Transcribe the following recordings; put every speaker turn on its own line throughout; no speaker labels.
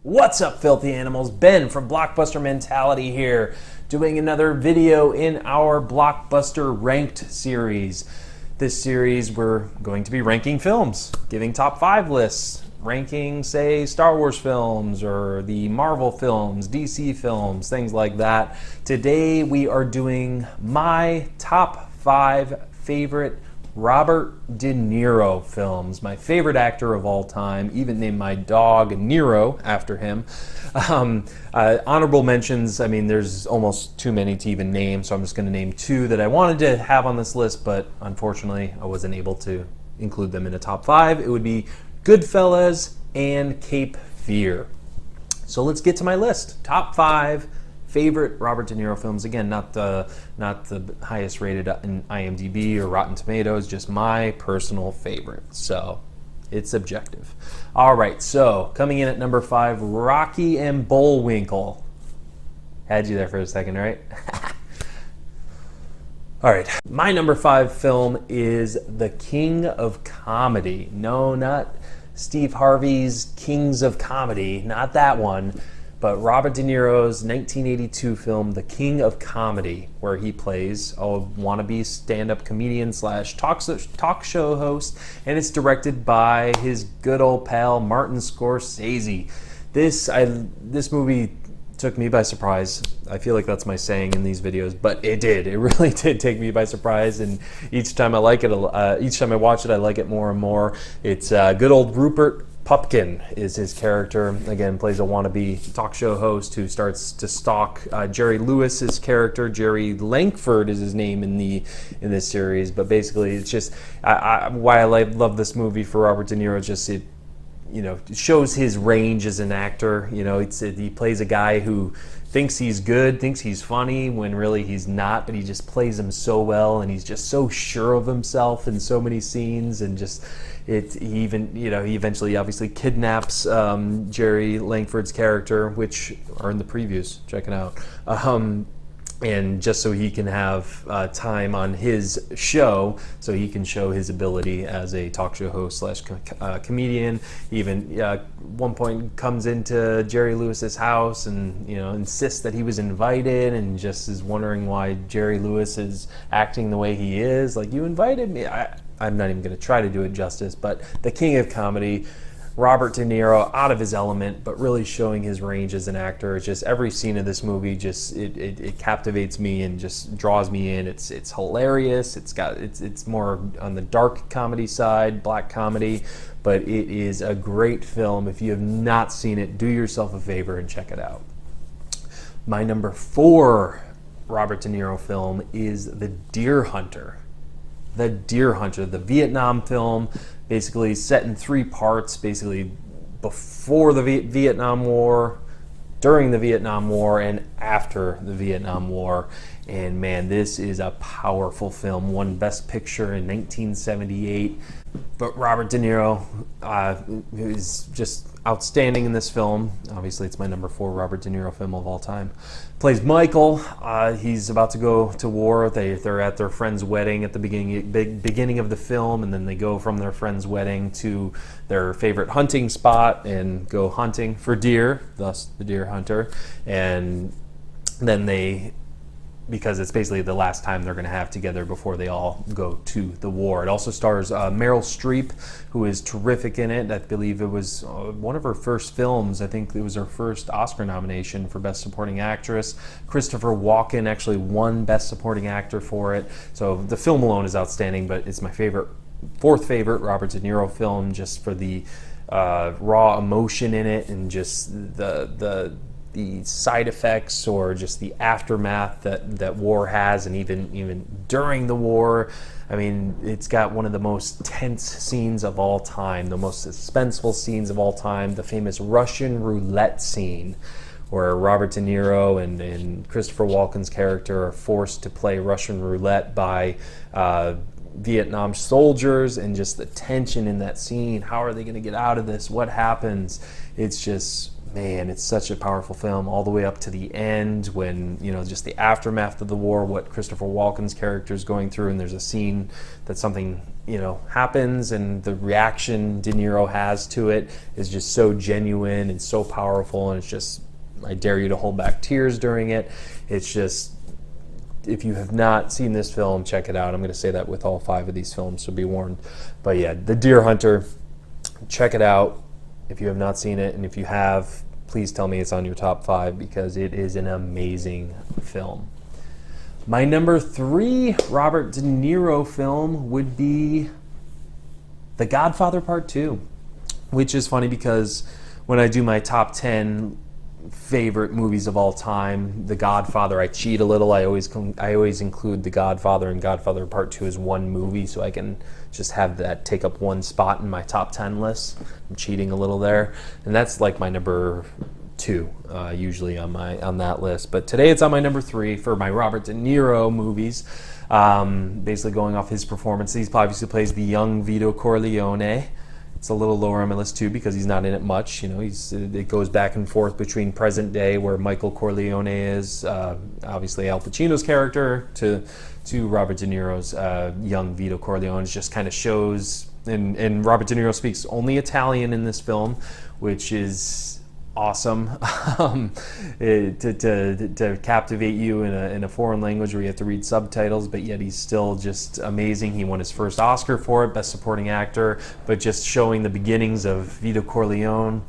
What's up, filthy animals? Ben from Blockbuster Mentality here, doing another video in our Blockbuster Ranked series. This series, we're going to be ranking films, giving top 5 lists, ranking, say, Star Wars films or the Marvel films, DC films, things like that. Today, we are doing my top 5 favorite Robert De Niro films. My favorite actor of all time, even named my dog Niro after him. Honorable mentions, I mean, there's almost too many to even name, so I'm just going to name 2 that I wanted to have on this list, but unfortunately I wasn't able to include them in a top 5. It would be Goodfellas and Cape Fear. So let's get to my list. Top 5 favorite Robert De Niro films. Again, not the highest rated in IMDb or Rotten Tomatoes, just my personal favorite. So it's subjective. All right, so coming in at number 5, Rocky and Bullwinkle. Had you there for a second, right? All right, my number 5 film is The King of Comedy. No, not Steve Harvey's Kings of Comedy, not that one. But Robert De Niro's 1982 film, The King of Comedy, where he plays a wannabe stand-up comedian slash talk show host, and it's directed by his good old pal Martin Scorsese. This movie took me by surprise. I feel like that's my saying in these videos, but it did. It really did take me by surprise, and each time I like it, each time I watch it, I like it more and more. It's good old Rupert Pupkin is his character. Again, plays a wannabe talk show host who starts to stalk Jerry Lewis's character. Jerry Langford is his name in this series. But basically, it's just why I love this movie for Robert De Niro. Just it shows his range as an actor. He plays a guy who thinks he's good, thinks he's funny, when really he's not, but he just plays him so well, and he's just so sure of himself in so many scenes, and just he eventually obviously kidnaps Jerry Langford's character, which are in the previews. Check it out. And just so he can have time on his show, so he can show his ability as a talk show host slash comedian. He even one point comes into Jerry Lewis's house and insists that he was invited, and just is wondering why Jerry Lewis is acting the way he is. Like, you invited me. I'm not even going to try to do it justice, but The King of Comedy, Robert De Niro out of his element, but really showing his range as an actor. It's just every scene of this movie just it captivates me and just draws me in. It's hilarious. It's more on the dark comedy side, black comedy, but it is a great film. If you have not seen it, do yourself a favor and check it out. My number 4 Robert De Niro film is The Deer Hunter. The Deer Hunter, the Vietnam film, basically set in 3 parts, basically before the Vietnam War, during the Vietnam War, and after the Vietnam War. And man, this is a powerful film. Won Best Picture in 1978. But Robert De Niro is just outstanding in this film. Obviously, it's my number 4 Robert De Niro film of all time. Plays Michael. He's about to go to war. They're at their friend's wedding at the beginning of the film, and then they go from their friend's wedding to their favorite hunting spot and go hunting for deer, thus the Deer Hunter. And then because it's basically the last time they're going to have together before they all go to the war. It also stars Meryl Streep, who is terrific in it. I believe it was one of her first films. I think it was her first Oscar nomination for Best Supporting Actress. Christopher Walken actually won Best Supporting Actor for it. So the film alone is outstanding, but it's my 4th favorite Robert De Niro film, just for the raw emotion in it, and just the side effects or just the aftermath that war has, and even during the war. I mean, it's got one of the most tense scenes of all time, the most suspenseful scenes of all time, the famous Russian roulette scene, where Robert De Niro and Christopher Walken's character are forced to play Russian roulette by Vietnam soldiers, and just the tension in that scene. How are they going to get out of this? What happens? It's just man, it's such a powerful film all the way up to the end when, just the aftermath of the war, what Christopher Walken's character is going through, and there's a scene that something, happens, and the reaction De Niro has to it is just so genuine and so powerful, and it's just, I dare you to hold back tears during it. It's just, if you have not seen this film, check it out. I'm going to say that with all 5 of these films, so be warned. But yeah, The Deer Hunter, check it out if you have not seen it, and if you have, please tell me it's on your top 5 because it is an amazing film. My number 3 Robert De Niro film would be The Godfather Part II, which is funny because when I do my top 10 favorite movies of all time, The Godfather, I cheat a little. I always include The Godfather and Godfather Part 2 as one movie, so I can just have that take up one spot in my top 10 list. I'm cheating a little there, and that's like my number 2 usually on that list. But today it's on my number 3 for my Robert De Niro movies. Basically going off his performance, he obviously plays the young Vito Corleone. It's a little lower on my list too because he's not in it much. It goes back and forth between present day, where Michael Corleone is, obviously Al Pacino's character, to Robert De Niro's young Vito Corleone. It just kind of shows, and Robert De Niro speaks only Italian in this film, which is awesome to captivate you in a foreign language where you have to read subtitles, but yet he's still just amazing. He won his first Oscar for it, Best Supporting Actor, but just showing the beginnings of Vito Corleone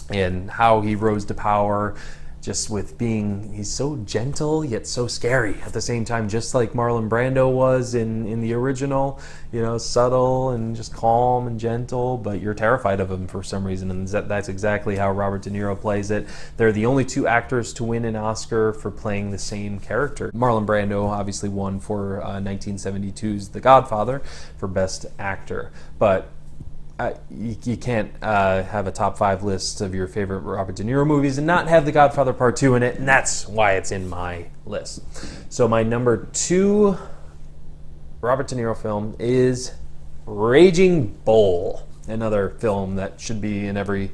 and how he rose to power, just with he's so gentle yet so scary at the same time, just like Marlon Brando was in the original, subtle and just calm and gentle, but you're terrified of him for some reason, and that's exactly how Robert De Niro plays it. They're the only 2 actors to win an Oscar for playing the same character. Marlon Brando obviously won for 1972's The Godfather for Best Actor, but you can't have a top 5 list of your favorite Robert De Niro movies and not have The Godfather Part 2 in it, and that's why it's in my list. So my number 2 Robert De Niro film is Raging Bull, another film that should be in every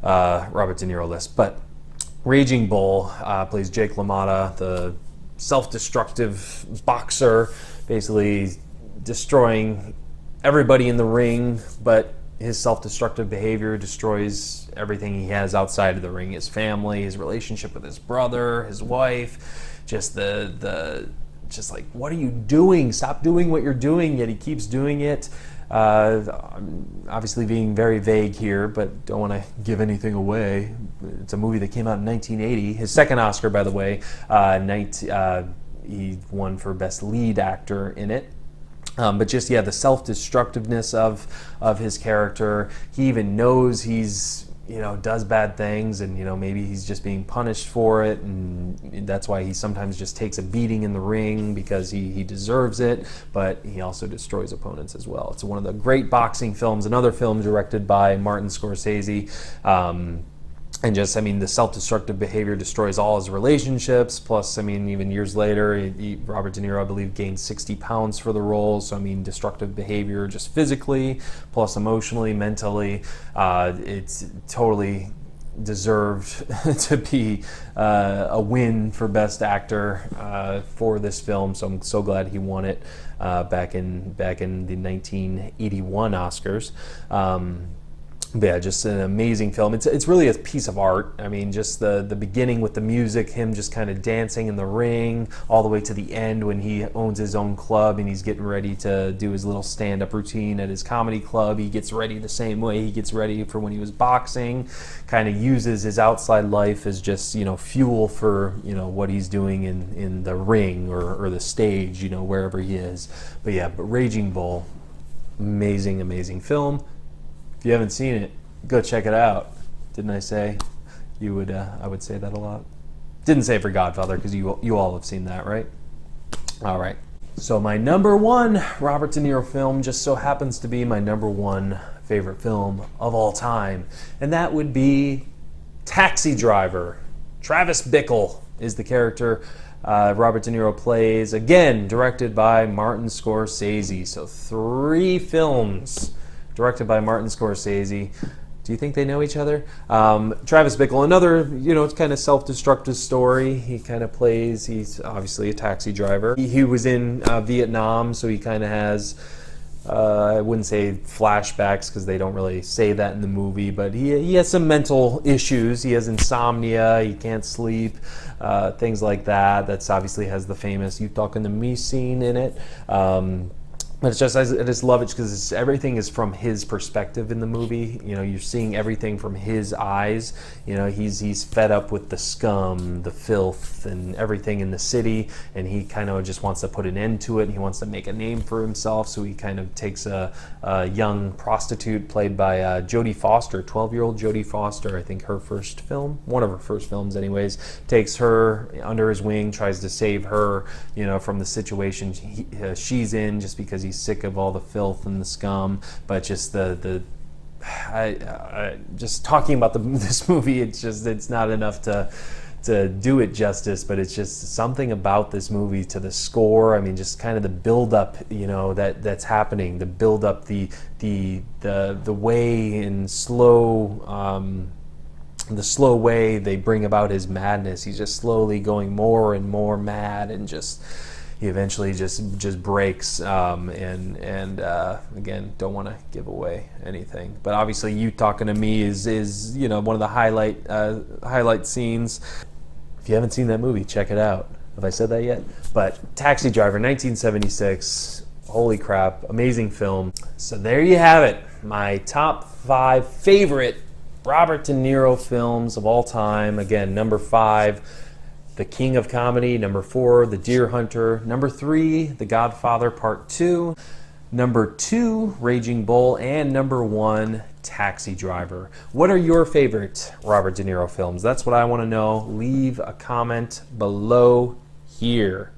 Robert De Niro list. But Raging Bull plays Jake LaMotta, the self-destructive boxer, basically destroying everybody in the ring, but his self-destructive behavior destroys everything he has outside of the ring: his family, his relationship with his brother, his wife. Just just like, what are you doing? Stop doing what you're doing. Yet he keeps doing it. Obviously being very vague here, but don't want to give anything away. It's a movie that came out in 1980. His second Oscar, by the way. He won for Best Lead Actor in it. But just, the self-destructiveness of his character. He even knows he's, does bad things, and, maybe he's just being punished for it, and that's why he sometimes just takes a beating in the ring because he deserves it, but he also destroys opponents as well. It's one of the great boxing films, another film directed by Martin Scorsese. And just, the self-destructive behavior destroys all his relationships. Plus, even years later, Robert De Niro, I believe, gained 60 pounds for the role. So, destructive behavior just physically, plus emotionally, mentally. It's totally deserved to be a win for Best Actor for this film. So I'm so glad he won it back in the 1981 Oscars. Yeah, just an amazing film. It's really a piece of art. Just the beginning with the music, him just kind of dancing in the ring, all the way to the end when he owns his own club and he's getting ready to do his little stand-up routine at his comedy club. He gets ready the same way he gets ready for when he was boxing, kind of uses his outside life as just, fuel for, what he's doing in the ring or the stage, wherever he is. But Raging Bull, amazing film. If you haven't seen it, go check it out. Didn't I say you would? I would say that a lot. Didn't say for Godfather because you all have seen that, right? All right. So my number 1 Robert De Niro film just so happens to be my number 1 favorite film of all time, and that would be Taxi Driver. Travis Bickle is the character Robert De Niro plays. Again, directed by Martin Scorsese. So 3 films directed by Martin Scorsese. Do you think they know each other? Travis Bickle, another, it's kind of self-destructive story. He kind of plays, he's obviously a taxi driver. He was in Vietnam, so he kind of has, I wouldn't say flashbacks because they don't really say that in the movie, but he has some mental issues. He has insomnia, he can't sleep, things like that. That's obviously has the famous "You Talking to Me" scene in it. But I just love it because everything is from his perspective in the movie. You're seeing everything from his eyes. He's fed up with the scum, the filth, and everything in the city, and he kind of just wants to put an end to it. And he wants to make a name for himself, so he kind of takes a young prostitute played by Jodie Foster, 12-year-old Jodie Foster. I think her first film, one of her first films, anyways. Takes her under his wing, tries to save her, from the situation she's in, just because he's sick of all the filth and the scum. But just just talking about this movie, it's not enough to do it justice. But it's just something about this movie, to the score. I mean, just kind of the build up, that's happening. The build up, the way in slow. The slow way they bring about his madness. He's just slowly going more and more mad, and he eventually just breaks. And again, don't want to give away anything, but obviously, "You Talking to Me" is one of the highlight scenes. If you haven't seen that movie, check it out. Have I said that yet? But Taxi Driver, 1976. Holy crap, amazing film. So there you have it. My top 5 favorite Robert De Niro films of all time. Again, number 5, The King of Comedy. Number 4, The Deer Hunter. Number 3, The Godfather Part II. Number 2, Raging Bull. And number 1, Taxi Driver. What are your favorite Robert De Niro films? That's what I want to know. Leave a comment below here.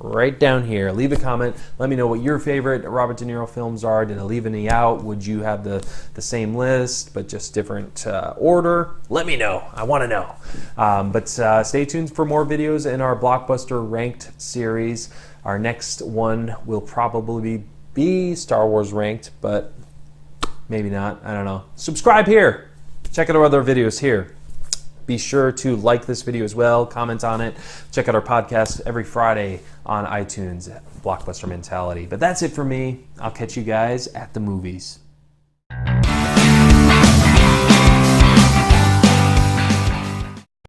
Right down here. Leave a comment. Let me know what your favorite Robert De Niro films are. Did I leave any out? Would you have the same list, but just different order? Let me know. I want to know. But stay tuned for more videos in our Blockbuster Ranked series. Our next one will probably be Star Wars Ranked, but maybe not. I don't know. Subscribe here. Check out our other videos here. Be sure to like this video as well, comment on it. Check out our podcast every Friday on iTunes, Blockbuster Mentality. But that's it for me. I'll catch you guys at the movies.